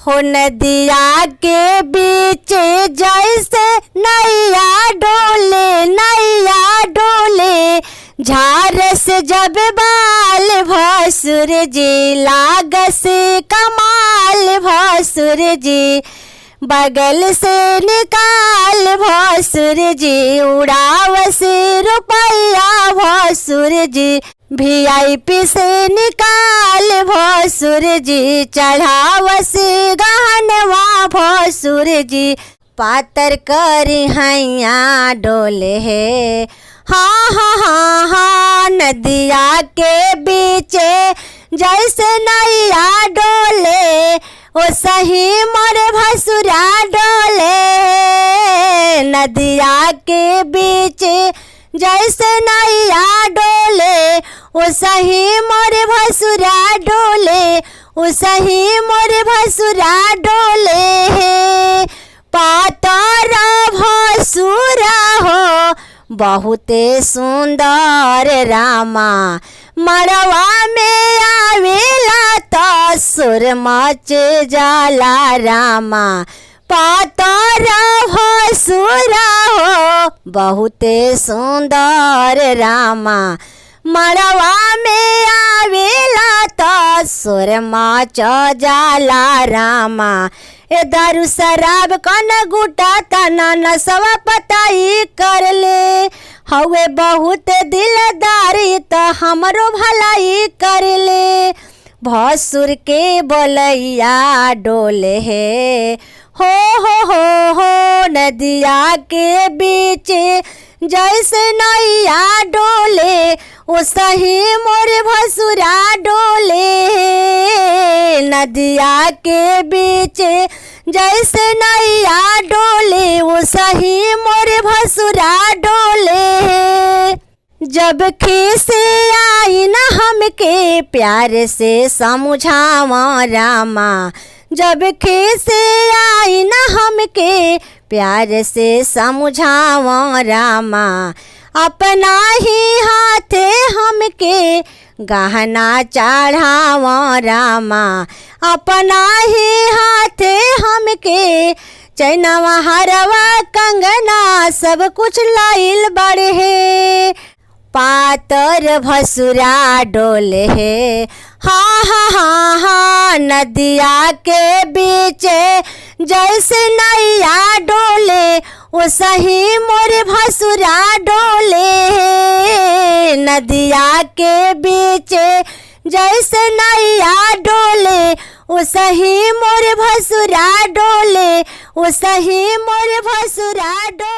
हो नदिया के बीच जैसे नैया डोले झारस जब बाल भसुर जी लागस कमाल भसुर जी बगल से निकाल भसुर जी उड़ावस रुपया भसुर जी VIP से निकाल भसुर जी चढ़ावस गहनवा भसुर जी पातर करी हैया डोले है। हाँ हाँ हाँ हाँ नदिया के बीच जैसे नैया डोले ओ सही मोरे भसुरा डोले नदिया के बीच जैसे नैया डोले ओ सही मोरे भसुरा डोले ओ सही मोरे भसुरा डोले पातर भसुरा हो बहुते सुंदर रामा मड़वा में आवेला तो सुर मच जाला रामा पातर भसुरा हो बहुते सुंदर रामा मड़वा में आवेला तो सुर मच जाला रामा ए दारू शराब कन गुटा तना नसवा पताई कर ले हवे बहुत दिलदारी तो हमरो भलाई कर ले भसुर के बोलैया डोले है। हो नदिया के बीच जैसे नैया डोले ओ सही मोरे भसुरा डोले नदिया के बीच जैसे नैया डोले वो सही मोरे भसुरा डोले जब खीसे आई न हमके प्यार से समझावा रामा जब खीसे आई न हमके प्यार से समझावा रामा अपना ही हाथे हमके गहना चढ़ावा रामा अपना ही हाथे हमके चैनवा हरवा कंगना सब कुछ लाइल बड़े है पातर भसुरा डोले है। हाँ हाँ हाँ हाँ नदिया के बीच जैसे नैया डोले ओ सही मोरे भसुरा डोले नदिया के बीच जैसे नैया डोले ओ सही मोरे भसुरा डोले ओ सही मोरे भसुरा डोले।